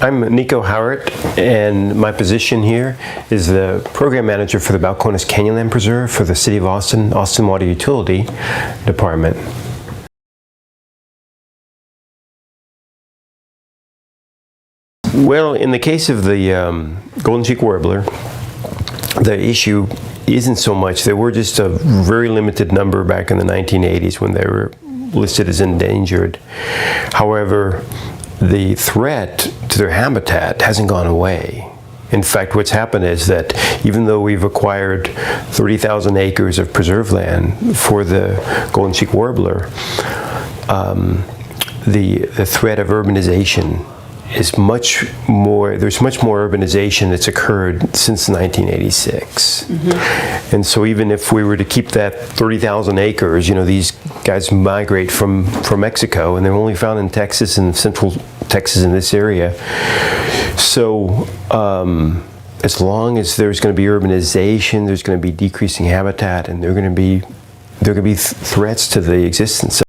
I'm Nico Hauwert, and my position here is the program manager for the Balcones Canyonland Preserve for the City of Austin, Austin Water Utility Department. Well, in the case of the Golden Cheek Warbler, the issue isn't so much. There were just a very limited number back in the 1980s when they were listed as endangered. However, the threat to their habitat hasn't gone away. In fact, what's happened is that even though we've acquired 30,000 acres of preserve land for the Golden Cheek Warbler, the threat of urbanization is much more, there's much more urbanization that's occurred since 1986. Mm-hmm. And so even if we were to keep that 30,000 acres, you know, these guys migrate from Mexico, and they're only found in Texas and central Texas in this area. So as long as there's going to be urbanization, there's going to be decreasing habitat, and there are going to be threats to the existence of.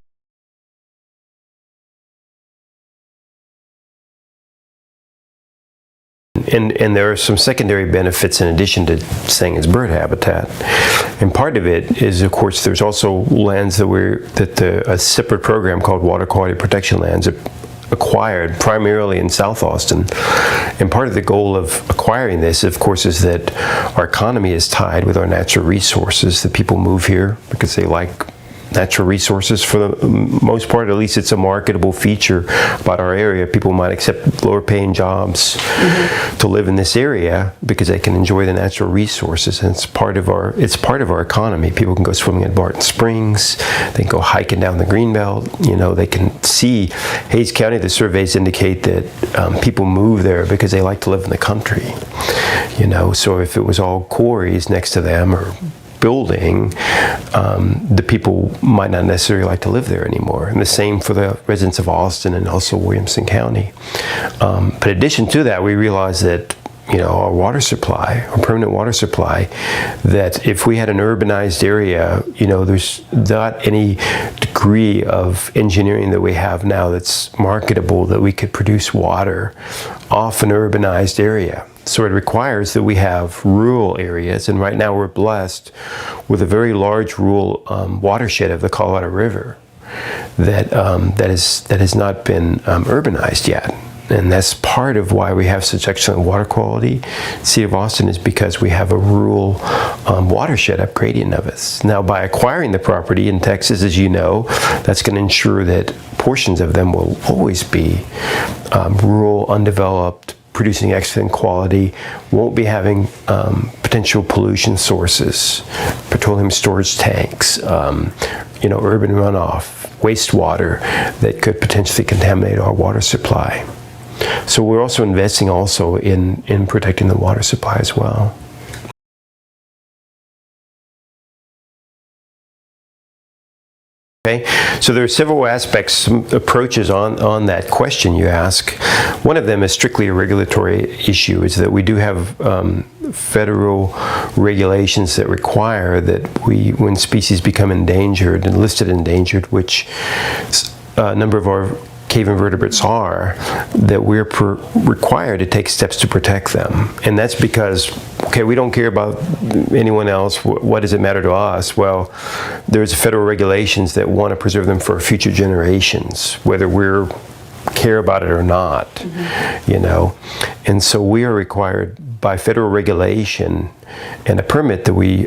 And there are some secondary benefits in addition to saying it's bird habitat. And part of it is, of course, there's also lands that a separate program called Water Quality Protection Lands acquired primarily in South Austin. And part of the goal of acquiring this, of course, is that our economy is tied with our natural resources, that people move here because they like natural resources. For the most part, at least it's a marketable feature about our area. People might accept lower paying jobs to live in this area because they can enjoy the natural resources, and it's part of our economy. People can go swimming at Barton Springs, they can go hiking down the Greenbelt, you know, they can see Hays County. The surveys indicate that people move there because they like to live in the country, you know. So if it was all quarries next to them or building, the people might not necessarily like to live there anymore. And the same for the residents of Austin and also Williamson County. But in addition to that, we realized that, you know, our water supply, our permanent water supply, that if we had an urbanized area, you know, there's not any degree of engineering that we have now that's marketable that we could produce water off an urbanized area. So it requires that we have rural areas, and right now we're blessed with a very large rural watershed of the Colorado River that has not been urbanized yet. And that's part of why we have such excellent water quality. The City of Austin is because we have a rural watershed up gradient of us. Now, by acquiring the property in Texas, as you know, that's going to ensure that portions of them will always be rural, undeveloped, producing excellent quality, won't be having potential pollution sources, petroleum storage tanks, you know, urban runoff, wastewater that could potentially contaminate our water supply. So we're also investing in protecting the water supply as well. Okay, so there are several aspects, some approaches on that question you ask. One of them is strictly a regulatory issue, is that we do have federal regulations that require that when species become endangered and listed endangered, which a number of our cave invertebrates are, that we're required to take steps to protect them. And that's because, okay, we don't care about anyone else. What does it matter to us? Well, there's federal regulations that want to preserve them for future generations, whether we're care about it or not, you know. And so we are required by federal regulation and a permit that we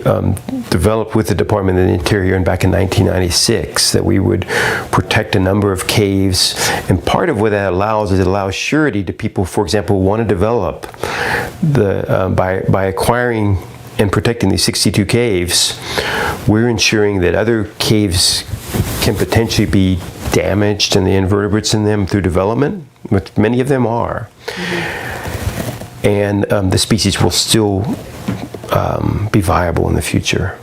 developed with the Department of the Interior back in 1996, that we would protect a number of caves. And part of what that allows is it allows surety to people, for example, who want to develop by acquiring and protecting these 62 caves. We're ensuring that other caves can potentially be damaged and the invertebrates in them through development, which many of them are. And the species will still be viable in the future.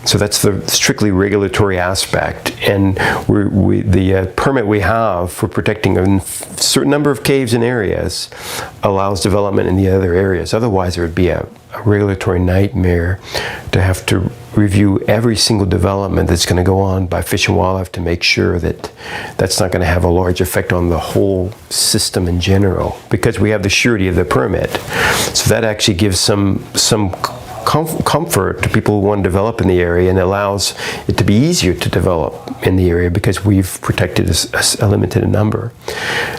So that's the strictly regulatory aspect. And the permit we have for protecting a certain number of caves and areas allows development in the other areas. Otherwise, there would be a regulatory nightmare to have to review every single development that's going to go on by Fish and Wildlife to make sure that that's not going to have a large effect on the whole system in general, because we have the surety of the permit. So that actually gives some comfort to people who want to develop in the area, and allows it to be easier to develop in the area because we've protected a limited number.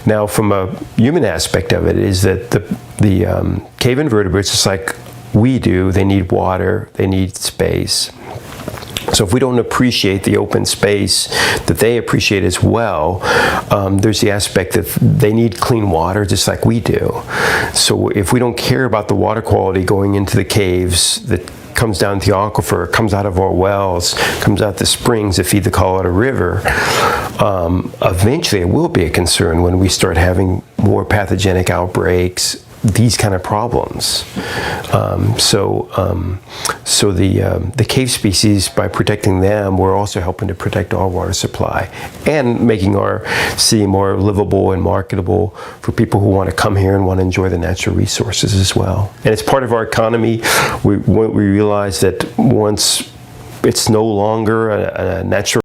Now, from a human aspect of it, is that the cave invertebrates, just like we do, they need water, they need space. So if we don't appreciate the open space that they appreciate as well, there's the aspect that they need clean water just like we do. So if we don't care about the water quality going into the caves that comes down to the aquifer, comes out of our wells, comes out the springs that feed the Colorado River, eventually it will be a concern when we start having more pathogenic outbreaks, these kind of problems. So the cave species, by protecting them, we're also helping to protect our water supply and making our city more livable and marketable for people who want to come here and want to enjoy the natural resources as well. And it's part of our economy. We realize that once it's no longer a natural